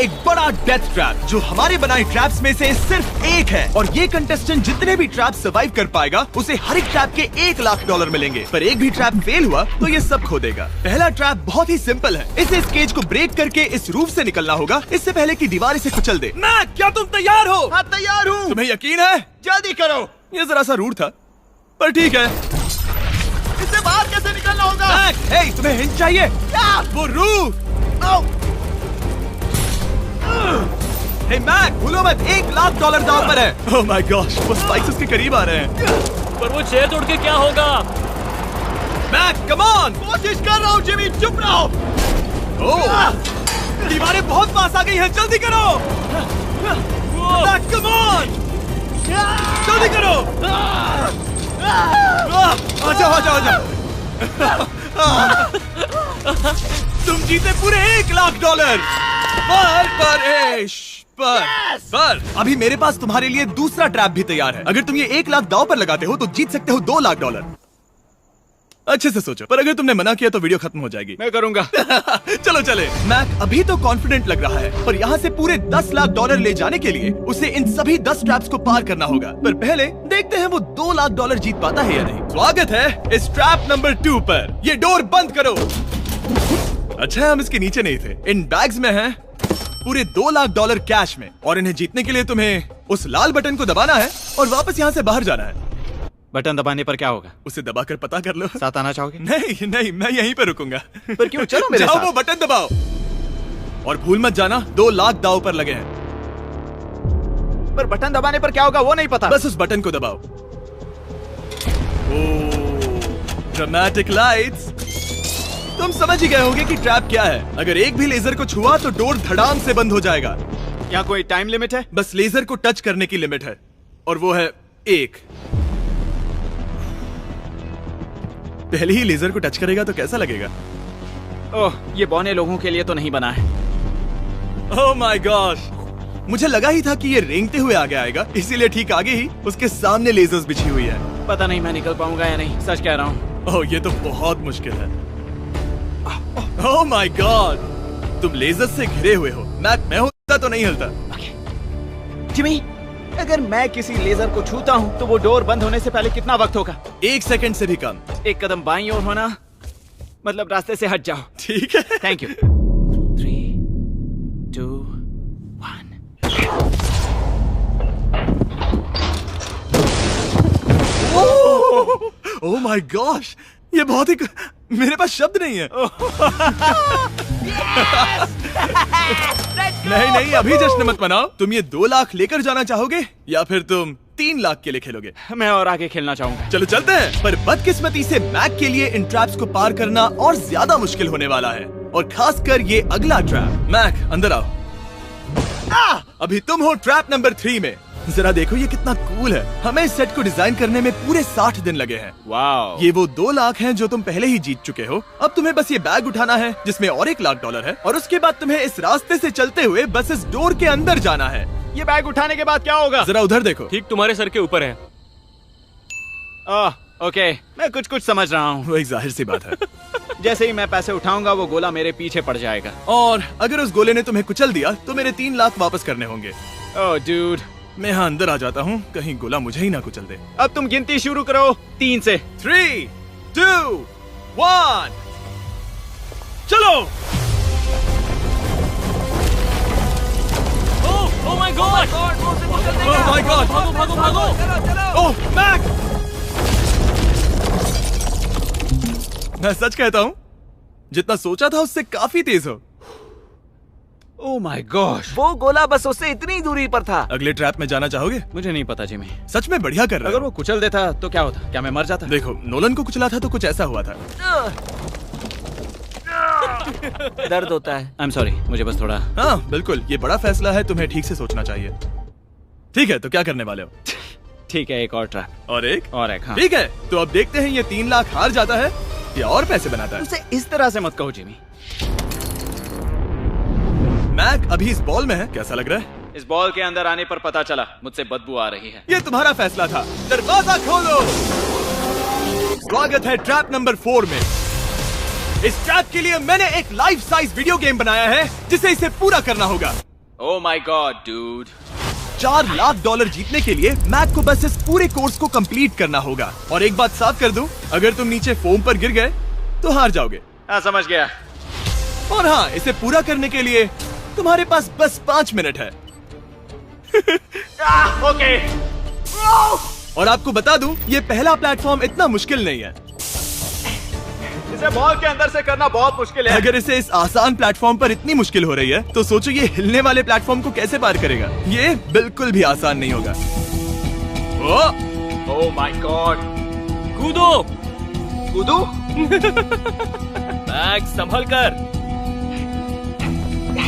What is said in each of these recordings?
एक बड़ा death trap जो हमारे बनाए ट्रैप्स में से सिर्फ एक है, और ये कंटेस्टेंट जितने भी ट्रैप सर्वाइव कर पाएगा उसे हर एक ट्रैप के $1 लाख मिलेंगे। पर एक भी ट्रैप फेल हुआ तो ये सब खो देगा। पहला ट्रैप बहुत ही सिंपल है, इसे इस केज को ब्रेक करके इस रूफ से निकलना होगा, इससे पहले कि दीवार इसे कुचल दे। मैक, क्या तुम तैयार हो? हाँ, तैयार हूँ। तुम्हें यकीन है? जल्दी करो। ये जरा सा रूड था, पर ठीक है। इससे बाहर कैसे निकलना होगा? मैक, हे, तुम्हें हिंट चाहिए? क्या? वो रूफ। हे मैक, भूलो मत, $1 लाख दांव पर है। ओह माय गॉश, वो स्पाइक्स उसके करीब आ रहे हैं। पर वो चेयर तोड़ के क्या होगा? Mac, come on. कोशिश कर रहा हूँ जिमी, चुप रहो। ओह, दीवारें बहुत पास आ गई हैं, जल्दी करो। मैक, कम ऑन, जल्दी करो। आ जाओ, आ जाओ, आ जाओ। तुम जीते पूरे $1 लाख। पर अभी मेरे पास तुम्हारे लिए दूसरा ट्रैप भी तैयार है। अगर तुम ये $1 लाख दांव पर लगाते हो तो जीत सकते हो $2 लाख। अच्छे से सोचो, पर अगर तुमने मना किया तो वीडियो खत्म हो जाएगी। मैं करूंगा। चलो चले। मैक अभी तो कॉन्फिडेंट लग रहा है, पर यहाँ से पूरे $10 लाख ले जाने के लिए उसे इन सभी 10 ट्रैप्स को पार करना होगा। पर पहले देखते हैं वो $2 लाख जीत पाता है या नहीं। स्वागत है इस ट्रैप नंबर 2 पर। ये डोर बंद करो। अच्छा, हम इसके नीचे नहीं थे। इन बैग्स में है पूरे $2 लाख कैश में, और इन्हें जीतने के लिए तुम्हें उस लाल बटन को दबाना है और वापस यहाँ से बाहर जाना है। बटन दबाने पर क्या होगा? उसे दबाकर पता कर लो। साथ आना चाहोगे? नहीं नहीं, मैं यहीं पर रुकूंगा। पर क्यों? चलो मेरे जाओ, साथ। वो बटन दबाओ और भूल मत जाना $2 लाख दांव पर लगे हैं। पर बटन दबाने पर क्या होगा वो नहीं पता। बस उस बटन को दबाओ। Dramatic lights. तुम समझ ही गए होंगे कि ट्रैप क्या है। अगर एक भी लेजर को छुआ तो डोर धड़ाम से बंद हो जाएगा। यहाँ कोई टाइम लिमिट है? बस लेजर को टच करने की लिमिट है, और वो है 1। पहले ही लेजर को टच करेगा तो कैसा लगेगा? ओह, ये बौने लोगों के लिए तो नहीं बना है। ओह माय गॉश, मुझे लगा ही था कि ये रेंगते हुए आगे आएगा, इसीलिए ठीक आगे ही उसके सामने लेजर्स बिछी हुई है। पता नहीं मैं निकल पाऊंगा या नहीं, सच कह रहा हूँ। ओह, ये तो बहुत मुश्किल है। ओह माय गॉड, तुम लेजर से घिरे हुए हो। मैं होता तो नहीं हिलता। जिमी, अगर मैं किसी लेजर को छूता हूँ तो वो डोर बंद होने से पहले कितना वक्त होगा? 1 सेकंड से भी कम। एक कदम बाईं ओर होना, मतलब रास्ते से हट जाओ। ठीक है, thank you. 3, 2, 1। Oh my gosh, ये बहुत ही, मेरे पास शब्द नहीं है। नहीं नहीं, अभी जश्न मत मनाओ। तुम ये 2 लाख लेकर जाना चाहोगे या फिर तुम 3 लाख के लिए खेलोगे? मैं और आगे खेलना चाहूंगा। चलो चलते हैं। पर बदकिस्मती से मैक के लिए इन ट्रैप्स को पार करना और ज्यादा मुश्किल होने वाला है, और खासकर ये अगला ट्रैप। मैक, अंदर आओ। अभी तुम हो ट्रैप नंबर 3 में। जरा देखो ये कितना कूल है। हमें इस सेट को डिजाइन करने में पूरे 60 दिन लगे हैं। वाओ। ये वो 2 लाख हैं जो तुम पहले ही जीत चुके हो। अब तुम्हें बस ये बैग उठाना है जिसमें और $1 लाख है, और उसके बाद तुम्हें इस रास्ते से चलते हुए बस इस डोर के अंदर जाना है। ये बैग उठाने के बाद क्या होगा? जरा उधर देखो। ठीक तुम्हारे सर के ऊपर है। ओके, मैं कुछ समझ रहा हूँ। वही जाहिर सी बात है। जैसे ही मैं पैसे उठाऊंगा वो गोला मेरे पीछे पड़ जाएगा। और अगर उस गोले ने तुम्हें कुचल दिया तो मेरे 3 लाख वापस करने होंगे। ओह डूड, मैं यहाँ अंदर आ जाता हूँ, कहीं गोला मुझे ही ना कुचल दे। अब तुम गिनती शुरू करो 3 से। 3, 2, 1, चलो। Oh my God! Oh my God! भागो भागो भागो! ओह मैक! मैं सच कहता हूँ, जितना सोचा था उससे काफी तेज हो। ओह माय गॉश, वो गोला बस उससे इतनी दूरी पर था। अगले ट्रैप में जाना चाहोगे? मुझे नहीं पता जिमी। सच में बढ़िया कर रहे हो। अगर वो कुचल देता तो क्या होता? क्या मैं मर जाता? देखो, नोलन को कुचला था तो कुछ ऐसा हुआ था। दर्द होता है। आई एम सॉरी, मुझे बस थोड़ा। हाँ बिल्कुल, ये बड़ा फैसला है, तुम्हें ठीक से सोचना चाहिए। ठीक है, तो क्या करने वाले हो? ठीक है, एक और ट्रैप। और एक? और एक, हाँ। ठीक है, तो अब देखते हैं ये 3 लाख हार जाता है या और पैसे बनाता है। उसे इस तरह से मत कहो जिमी। मैक अभी इस बॉल में है, कैसा लग रहा है? इस बॉल के अंदर आने पर पता चला मुझसे बदबू आ रही है। ये तुम्हारा फैसला था। दरवाजा खोलो। स्वागत है ट्रैप नंबर 4 में। इस ट्रैप के लिए मैंने एक लाइफ साइज वीडियो गेम बनाया है जिसे इसे पूरा करना होगा। Oh my God dude. $4 lakh जीतने के लिए मैक को बस इस पूरे कोर्स को कंप्लीट करना होगा। और एक बात साफ कर दूं, अगर तुम नीचे फोम पर गिर गए तो हार जाओगे। हाँ समझ गया। और हाँ, इसे पूरा करने के लिए तुम्हारे पास बस 5 मिनट है। ओके। और आपको बता दूं, ये पहला प्लेटफॉर्म इतना मुश्किल नहीं है। इसे बॉल के अंदर से करना बहुत मुश्किल है। अगर इसे इस आसान प्लेटफॉर्म पर इतनी मुश्किल हो रही है, तो सोचो ये हिलने वाले प्लेटफॉर्म को कैसे पार करेगा। ये बिल्कुल भी आसान नहीं होगा। Oh my God. कूदो। कूदू? मैक संभल कर।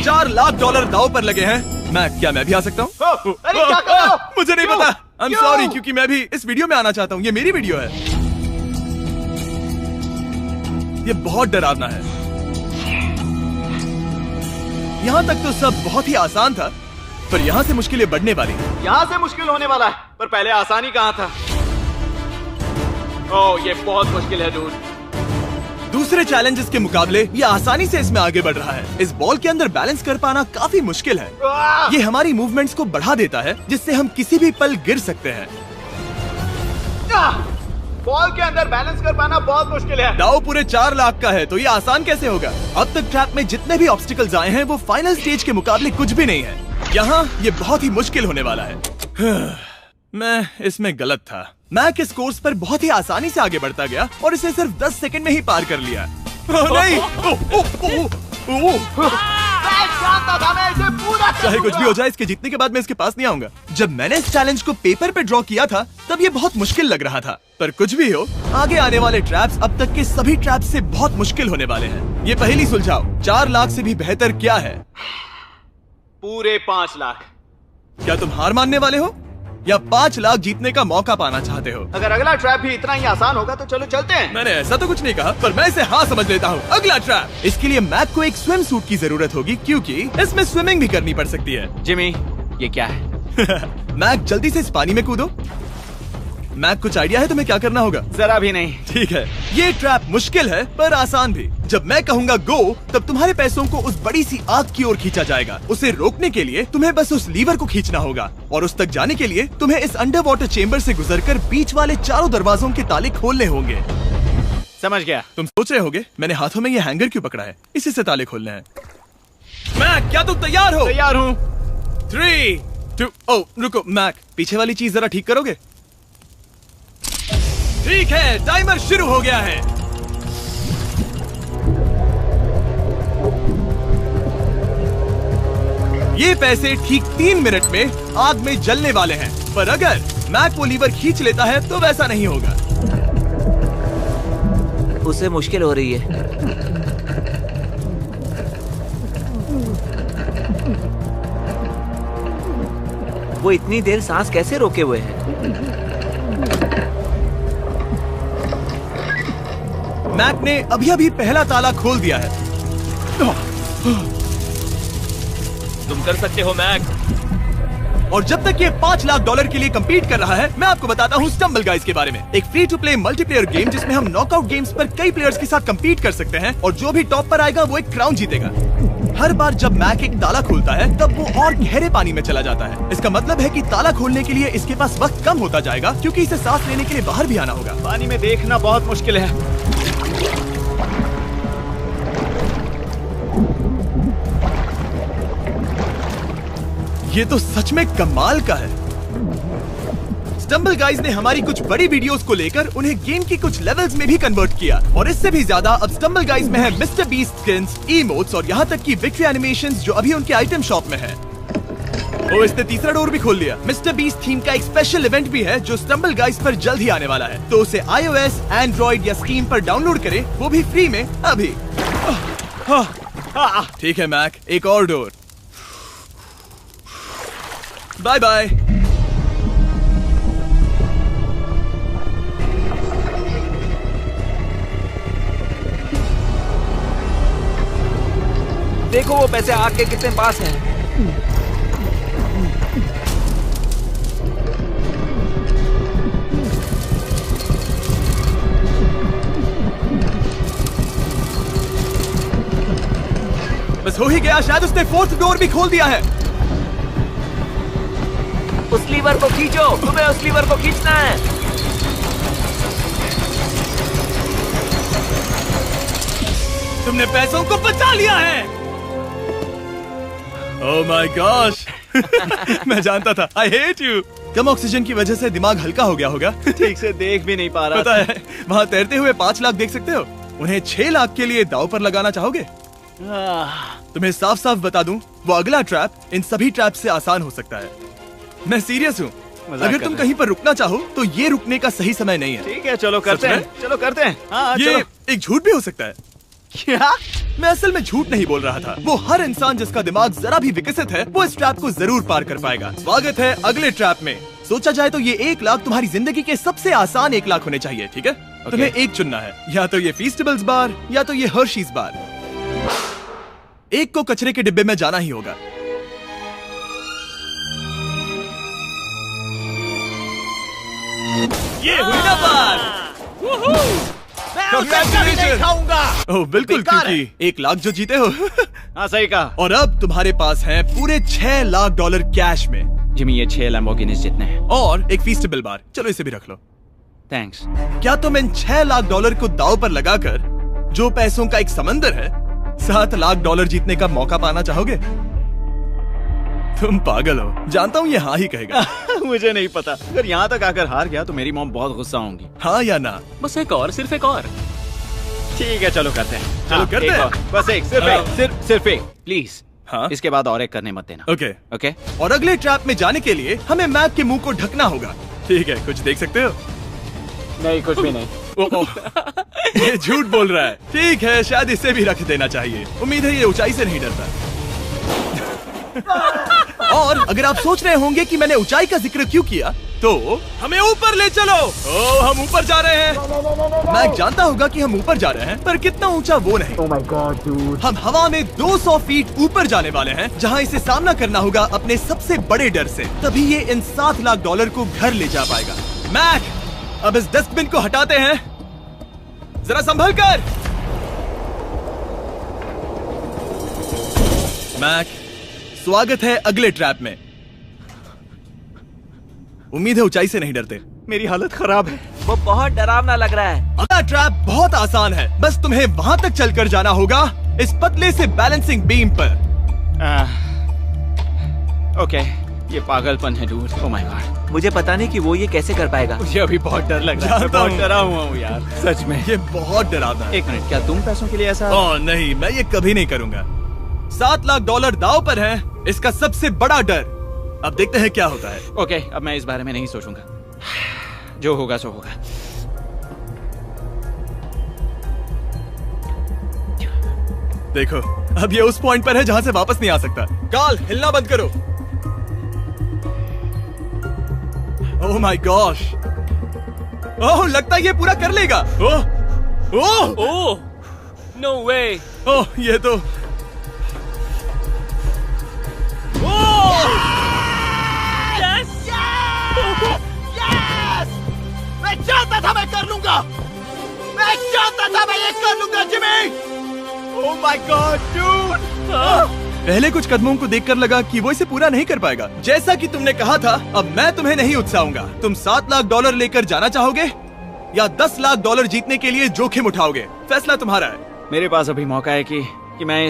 $4 लाख दाव पर लगे हैं। क्या मैं भी आ सकता हूँ? अरे क्या कर रहे हो? मुझे नहीं क्यों? पता। I'm क्यों? sorry, क्योंकि मैं भी इस वीडियो में आना चाहता हूँ। ये मेरी वीडियो है। ये बहुत डरावना है। यहाँ तक तो सब बहुत ही आसान था, पर यहाँ से मुश्किलें बढ़ने वाली हैं। यहाँ से मुश्किल होने वाला है, पर पहले आसानी कहाँ था? ओह ये बहुत मुश्किल है डूड। दूसरे चैलेंजेस के मुकाबले ये आसानी से इसमें आगे बढ़ रहा है। इस बॉल के अंदर बैलेंस कर पाना काफी मुश्किल है। ये हमारी मूवमेंट्स को बढ़ा देता है, जिससे हम किसी भी पल गिर सकते हैं। बॉल के अंदर बैलेंस कर पाना बहुत मुश्किल है। दाव पूरे 4 लाख का है, तो ये आसान कैसे होगा? अब तक ट्रैक में जितने भी ऑब्स्टिकल्स आए हैं, वो फाइनल स्टेज के मुकाबले कुछ भी नहीं है। यहाँ ये बहुत ही मुश्किल होने वाला है। मैं इसमें गलत था। मैक इस कोर्स पर बहुत ही आसानी से आगे बढ़ता गया और इसे सिर्फ 10 सेकंड में ही पार कर लिया। नहीं! चाहे कुछ भी हो जाए, इसके जीतने के बाद मैं इसके पास नहीं आऊंगा। जब मैंने इस चैलेंज को पेपर पे ड्रॉ किया था, तब ये बहुत मुश्किल लग रहा था। पर कुछ भी हो, आगे आने वाले ट्रैप्स अब तक के सभी ट्रैप्स से बहुत मुश्किल होने वाले हैं। ये पहेली सुलझाओ, 4 लाख से भी बेहतर क्या है? पूरे 5 लाख। क्या तुम हार मानने वाले हो, या 5 लाख जीतने का मौका पाना चाहते हो? अगर अगला ट्रैप भी इतना ही आसान होगा तो चलो चलते हैं। मैंने ऐसा तो कुछ नहीं कहा, पर मैं इसे हाँ समझ लेता हूँ। अगला ट्रैप। इसके लिए मैक को एक स्विम सूट की जरूरत होगी, क्योंकि इसमें स्विमिंग भी करनी पड़ सकती है। जिमी, ये क्या है? मैक जल्दी से इस पानी में कूदो। मैक कुछ आइडिया है तुम्हें क्या करना होगा? जरा भी नहीं। ठीक है, ये ट्रैप मुश्किल है पर आसान भी। जब मैं कहूँगा गो, तब तुम्हारे पैसों को उस बड़ी सी आग की ओर खींचा जाएगा। उसे रोकने के लिए तुम्हें बस उस लीवर को खींचना होगा, और उस तक जाने के लिए तुम्हें इस अंडर वाटर चेम्बर से गुजरकर बीच वाले चारों दरवाजों के ताले खोलने होंगे। समझ गया। तुम सोच रहे होगे मैंने हाथों में ये हैंगर क्यों पकड़ा है? इसी से ताले खोलने हैं। मैक, क्या तुम तैयार हो? तैयार हूँ। 3, 2, ओह रुको मैक, पीछे वाली चीज जरा ठीक करोगे? ठीक है, टाइमर शुरू हो गया है। ये पैसे ठीक 3 मिनट में आग में जलने वाले हैं, पर अगर मैक वो लीवर खींच लेता है तो वैसा नहीं होगा। उसे मुश्किल हो रही है। वो इतनी देर सांस कैसे रोके हुए है? मैक ने अभी पहला ताला खोल दिया है। तुम कर सकते हो मैक। और जब तक ये $5 लाख के लिए compete कर रहा है, मैं आपको बताता हूँ स्टम्बल गाइज के बारे में। एक free to play multiplayer game जिसमें हम नॉकआउट गेम्स पर कई प्लेयर्स के साथ compete कर सकते हैं, और जो भी टॉप पर आएगा वो एक क्राउन जीतेगा। हर बार जब मैक एक ताला खोलता है, तब वो और गहरे पानी में चला जाता है। इसका मतलब है कि ताला खोलने के लिए इसके पास वक्त कम होता जाएगा, क्योंकि इसे सांस लेने के लिए बाहर भी आना होगा। पानी में देखना बहुत मुश्किल है। ये तो सच में कमाल का है। स्टम्बल गाइज ने हमारी कुछ बड़ी वीडियोस को लेकर उन्हें गेम की कुछ लेवल्स में भी कन्वर्ट किया, और इससे भी ज्यादा अब स्टम्बल गाइज में है मिस्टर बीस्ट स्किन्स, इमोट्स और यहाँ तक की विक्ट्री एनिमेशंस जो अभी उनके आइटम शॉप में है। ओ, इसने तीसरा डोर भी खोल लिया। मिस्टर बीस्ट थीम का एक स्पेशल इवेंट भी है जो स्टम्बल गाइज पर जल्द ही आने वाला है, तो उसे iOS, Android या Steam पर डाउनलोड करें, वो भी फ्री में अभी। ठीक है मैक, एक और डोर। Bye bye. देखो वो पैसे आग के कितने पास हैं। बस हो ही गया, शायद उसने 4th डोर भी खोल दिया है। उस लीवर को खींचो, तुम्हें उस लीवर को खींचना है। तुमने पैसों को बचा लिया है। ओह माय गॉश। मैं जानता था। I hate you. Come oxygen की वजह से दिमाग हल्का हो गया होगा। ठीक से देख भी नहीं पा रहा पता है, वहाँ तैरते हुए 5 लाख देख सकते हो। उन्हें 6 लाख के लिए दांव पर लगाना चाहोगे? तुम्हें साफ साफ बता दूं, वो अगला ट्रैप इन सभी ट्रैप से आसान हो सकता है। मैं सीरियस हूँ। अगर तुम कहीं पर रुकना चाहो तो ये रुकने का सही समय नहीं है। ठीक है, चलो करते हैं, चलो करते हैं। हाँ, ये चलो। एक झूठ भी हो सकता है। क्या? मैं असल में झूठ नहीं बोल रहा था। वो हर इंसान जिसका दिमाग जरा भी विकसित है, वो इस ट्रैप को जरूर पार कर पाएगा। स्वागत है अगले ट्रैप में। सोचा जाए तो ये 1 लाख तुम्हारी जिंदगी के सबसे आसान 1 लाख होने चाहिए, ठीक है? तुम्हें एक चुनना है, या तो ये फीस्टेबल्स बार या तो ये हर्शीज बार। एक को कचरे के डिब्बे में जाना ही होगा। ये हुई ना बात। नहीं खाऊंगा। ओह बिल्कुल, बेकार क्योंकि 1 लाख जो जीते हो। हाँ, सही कहा। और अब तुम्हारे पास है पूरे 6 लाख डॉलर कैश में। जिमी, ये 6 लैम्बोर्गिनीज जितने हैं। और एक फीस्टेबल बार। चलो इसे भी रख लो। थैंक्स। क्या तुम इन 6 लाख डॉलर को दांव पर लगाकर, जो पैसों का एक समंदर है, 7 लाख डॉलर जीतने का मौका पाना चाहोगे? तुम पागल हो, जानता हूँ ये हाँ ही कहेगा। मुझे नहीं पता। अगर यहाँ तक आकर हार गया तो मेरी मॉम बहुत गुस्सा होंगी। हाँ या ना? बस एक और, सिर्फ एक और। ठीक है, चलो करते हैं। चलो करते एक हैं। और। बस एक, सिर्फ एक, सिर्फ एक, प्लीज। हाँ? इसके बाद और एक करने मत देना। ओके। ओके। और अगले ट्रैप में जाने के लिए हमें मैक के मुंह को ढकना होगा। ठीक है, कुछ देख सकते हो? नहीं, कुछ भी नहीं। ये झूठ बोल रहा है। ठीक है, शायद इसे भी रख देना चाहिए। उम्मीद है ये ऊंचाई से नहीं डरता। और अगर आप सोच रहे होंगे कि मैंने ऊंचाई का जिक्र क्यों किया, तो हमें ऊपर ले चलो। ओह, हम ऊपर जा रहे हैं। मैं जानता होगा कि हम ऊपर जा रहे हैं, पर कितना ऊंचा वो नहीं। Oh my God, dude. हम हवा में 200 फीट ऊपर जाने वाले हैं, जहां इसे सामना करना होगा अपने सबसे बड़े डर से। तभी ये इन 7 लाख डॉलर को घर ले जा पाएगा। मैक, अब इस डस्टबिन को हटाते हैं। जरा संभल कर। मैक, स्वागत है अगले ट्रैप में। उम्मीद है ऊंचाई से नहीं डरते। मेरी हालत खराब है। वो बहुत डरावना लग रहा है। अगला ट्रैप बहुत आसान है, बस तुम्हें वहां तक चलकर जाना होगा, इस पतले से बैलेंसिंग बीम पर। ओके, ये पागलपन है डूड। Oh my God. मुझे पता नहीं कि वो ये कैसे कर पाएगा। मुझे अभी बहुत डर लग रहा है। जानता बहुत हूँ। डरा हुआ हूँ यार, सच में। ये बहुत डरावना है। एक मिनट, क्या तुम पैसों के लिए ऐसा? ओह नहीं, मैं ये कभी नहीं करूंगा। 7 लाख डॉलर दांव पर है, इसका सबसे बड़ा डर। अब देखते हैं क्या होता है। ओके, अब मैं इस बारे में नहीं सोचूंगा। जो होगा सो होगा। देखो, अब ये उस पॉइंट पर है जहां से वापस नहीं आ सकता। काल, हिलना बंद करो। ओह माय गॉश। ओह, लगता है ये पूरा कर लेगा। ओह ओह ओह, नो वे। ओह, ये तो मैं चाहता था मैं कर लूंगा। मैं चाहता था मैं ये कर लूंगा Jimmy. Oh my God dude. पहले कुछ कदमों को देखकर लगा कि वो इसे पूरा नहीं कर पाएगा। जैसा कि तुमने कहा था, अब मैं तुम्हें नहीं उकसाऊंगा। तुम 7 लाख डॉलर लेकर जाना चाहोगे या 10 लाख डॉलर जीतने के लिए जोखिम उठाओगे? फैसला तुम्हारा है। मेरे पास अभी मौका है कि मैं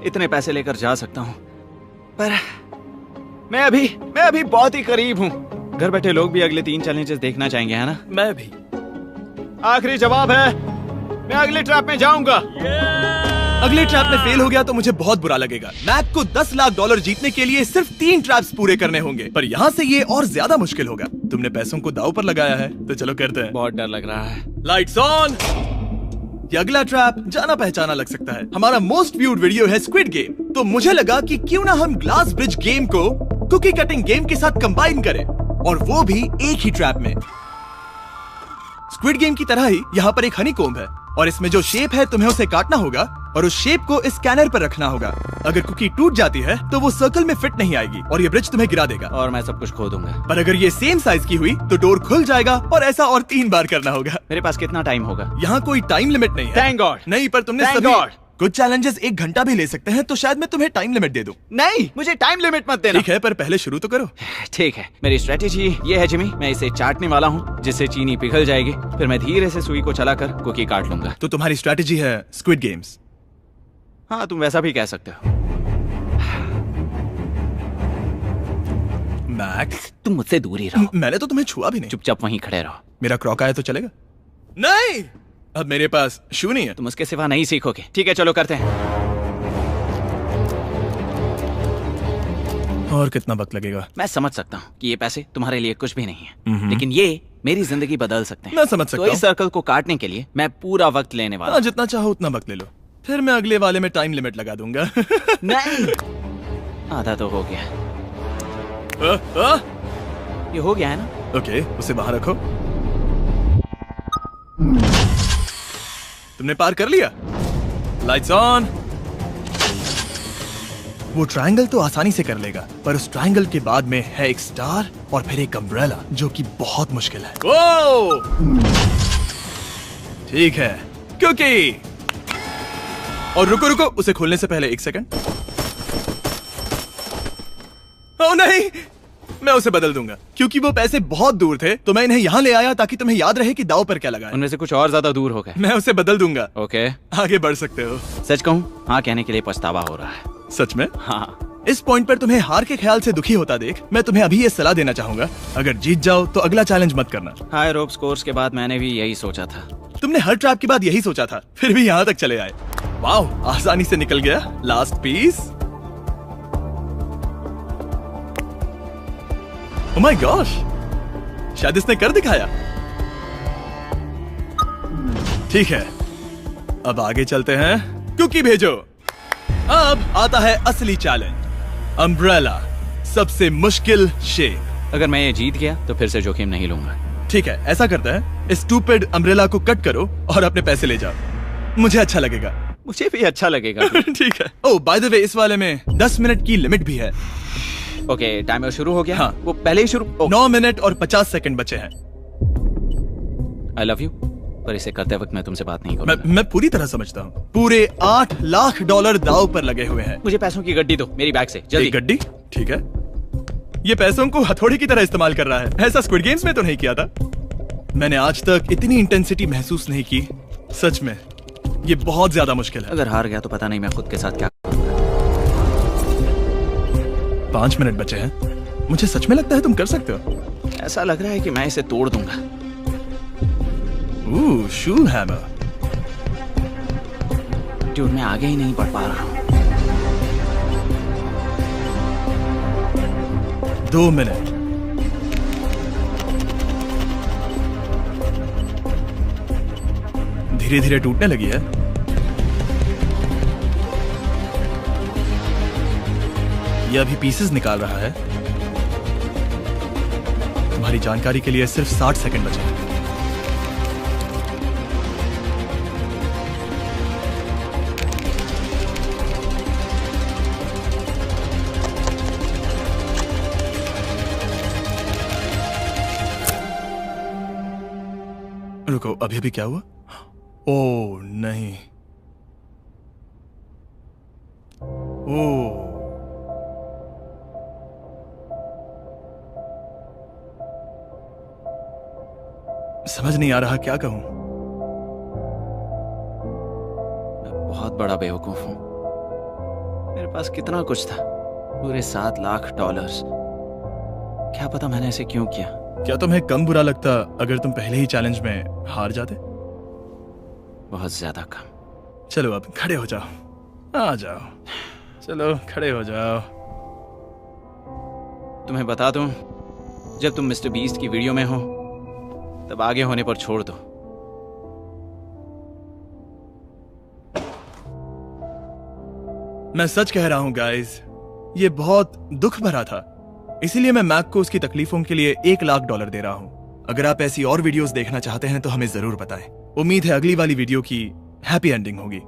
इतने पैसे लेकर जा सकता हूँ, पर मैं अभी बहुत ही करीब हूँ। घर बैठे लोग भी अगले 3 चैलेंजेस देखना चाहेंगे, है ना? मैं भी। आखिरी जवाब है, मैं अगले ट्रैप में जाऊंगा। अगले ट्रैप में फेल हो गया तो मुझे बहुत बुरा लगेगा। मैक को 10 लाख डॉलर जीतने के लिए सिर्फ 3 ट्रैप्स पूरे करने होंगे, पर यहाँ से ये और ज्यादा मुश्किल होगा। तुमने पैसों को दांव पर लगाया है, तो चलो करते हैं। बहुत डर लग रहा है। Lights on. ये अगला ट्रैप जाना पहचाना लग सकता है। हमारा मोस्ट व्यूड वीडियो है स्क्विड गेम, तो मुझे लगा कि क्यों ना हम ग्लास ब्रिज गेम को कुकी कटिंग गेम के साथ कंबाइन करें, और वो भी एक ही ट्रैप में। स्क्विड गेम की तरह ही यहाँ पर एक हनीकॉम्ब है, और इसमें जो शेप है तुम्हें उसे काटना होगा और उस शेप को इस स्कैनर पर रखना होगा। अगर कुकी टूट जाती है तो वो सर्कल में फिट नहीं आएगी और ये ब्रिज तुम्हें गिरा देगा, और मैं सब कुछ खो दूंगा। पर अगर ये सेम साइज की हुई तो डोर खुल जाएगा, और ऐसा और 3 बार करना होगा। मेरे पास कितना टाइम होगा? यहाँ कोई टाइम लिमिट नहीं है। Thank God. नहीं, पर तुमने Thank सभी God. कुछ चैलेंजेस 1 घंटा भी ले सकते हैं, तो शायद मैं तुम्हें टाइम लिमिट दे दूं। नहीं, मुझे टाइम लिमिट मत देना। ठीक है, पर पहले शुरू तो करो। ठीक है, मेरी स्ट्रेटेजी ये है जिमी, मैं इसे चाटने वाला हूँ जिससे चीनी पिघल जाएगी, फिर मैं धीरे से सुई को चलाकर कुकी काट लूंगा। तो तुम्हारी स्ट्रेटेजी है स्क्विड गेम्स। हाँ, तुम वैसा भी कह सकते हो। मैक्स, तुम मुझसे दूर ही रहो। मैंने तो तुम्हें छुआ भी नहीं। चुपचाप वहीं खड़े रहो। मेरा क्रॉक आया तो चलेगा? नहीं, अब मेरे पास शू नहीं है। तुम उसके सिवा नहीं सीखोगे। ठीक है, चलो करते हैं। और कितना वक्त लगेगा? मैं समझ सकता हूँ कि ये पैसे तुम्हारे लिए कुछ भी नहीं है, लेकिन ये मेरी जिंदगी बदल सकते हैं। मैं समझ सकता तो इस सर्कल को काटने के लिए मैं पूरा वक्त लेने वाला हाँ, हूँ। जितना चाहो उतना वक्त ले लो, फिर मैं अगले वाले में टाइम लिमिट लगा दूंगा। नहीं, आधा तो हो गया। ये हो गया है ना? ओके, उसे बाहर रखो। तुमने पार कर लिया। Lights on. वो ट्रायंगल तो आसानी से कर लेगा, पर उस ट्रायंगल के बाद में है एक स्टार और फिर एक अम्ब्रेला, जो कि बहुत मुश्किल है। ओ! ठीक है, क्योंकि और रुको रुको, उसे खोलने से पहले 1 सेकंड। ओह नहीं, मैं उसे बदल दूंगा, क्योंकि वो पैसे बहुत दूर थे, तो मैं इन्हें यहाँ ले आया ताकि तुम्हें याद रहे कि दाव पर क्या लगा है। उनमें से कुछ और ज्यादा दूर हो गए। मैं उसे बदल दूंगा। ओके, आगे बढ़ सकते हो। सच कहूँ, हाँ कहने के लिए पछतावा हो रहा है। सच में? हाँ। इस पॉइंट पर तुम्हें हार के ख्याल से दुखी होता देख, मैं तुम्हें अभी ये सलाह देना चाहूंगा, अगर जीत जाओ तो अगला चैलेंज मत करना। हाई रोप स्कोर्स के बाद मैंने भी यही सोचा था। तुमने हर ट्रैप के बाद यही सोचा था, फिर भी यहाँ तक चले आए। वाह, आसानी से निकल गया। Last piece. Oh my gosh, शायद इसने कर दिखाया। ठीक है, अब आगे चलते हैं। कुकी भेजो। अब आता है असली चैलेंज, अम्ब्रेला, सबसे मुश्किल शेप। अगर मैं ये जीत गया तो फिर से जोखिम नहीं लूंगा। ठीक है, ऐसा करते हैं, स्टूपिड अम्ब्रेला को कट करो और अपने पैसे ले जाओ। मुझे अच्छा लगेगा। मुझे भी अच्छा लगेगा। ठीक है। ओह, बाय द वे, इस वाले में 10 मिनट की लिमिट भी है। ओके, टाइमर शुरू हो गया। हाँ। वो पहले ही शुरू। 9 मिनट और 50 सेकंड बचे हैं। आई लव यू, पर इसे करते वक्त मैं तुमसे बात नहीं करूंगा। मैं पूरी तरह समझता हूँ। पूरे $8 लाख दाव पर लगे हुए हैं। मुझे पैसों की गड्डी दो मेरी बैग से, जल्दी। एक गड्डी? ठीक है। ये पैसों को हथौड़ी की तरह इस्तेमाल कर रहा है। ऐसा स्क्विड गेम्स में तो नहीं किया था। मैंने आज तक इतनी इंटेंसिटी महसूस नहीं की। सच में ये बहुत ज्यादा मुश्किल है। अगर हार गया तो पता नहीं मैं खुद के साथ क्या। 5 मिनट बचे हैं। मुझे सच में लगता है तुम कर सकते हो। ऐसा लग रहा है कि मैं इसे तोड़ दूंगा। शू हैमर। ड्यूड, मैं आगे ही नहीं बढ़ पा रहा हूँ। 2 मिनट। धीरे धीरे टूटने लगी है। यह अभी पीसेस निकाल रहा है। तुम्हारी जानकारी के लिए सिर्फ 60 सेकंड बचे हैं। रुको, अभी अभी क्या हुआ? ओह नहीं। ओह, समझ नहीं आ रहा क्या कहूं। मैं बहुत बड़ा बेवकूफ हूं। मेरे पास कितना कुछ था, पूरे $7 लाख। क्या पता मैंने ऐसे क्यों किया। क्या तुम्हें कम बुरा लगता अगर तुम पहले ही चैलेंज में हार जाते? बहुत ज्यादा कम। चलो अब खड़े हो जाओ, आ जाओ, चलो खड़े हो जाओ। तुम्हें बता दूं, जब तुम मिस्टर बीस्ट की वीडियो में हो तब आगे होने पर छोड़ दो। मैं सच कह रहा हूं गाइस, ये बहुत दुख भरा था, इसीलिए मैं मैक को उसकी तकलीफों के लिए $1 लाख दे रहा हूं। अगर आप ऐसी और वीडियोस देखना चाहते हैं तो हमें जरूर बताएं। उम्मीद है अगली वाली वीडियो की हैप्पी एंडिंग होगी।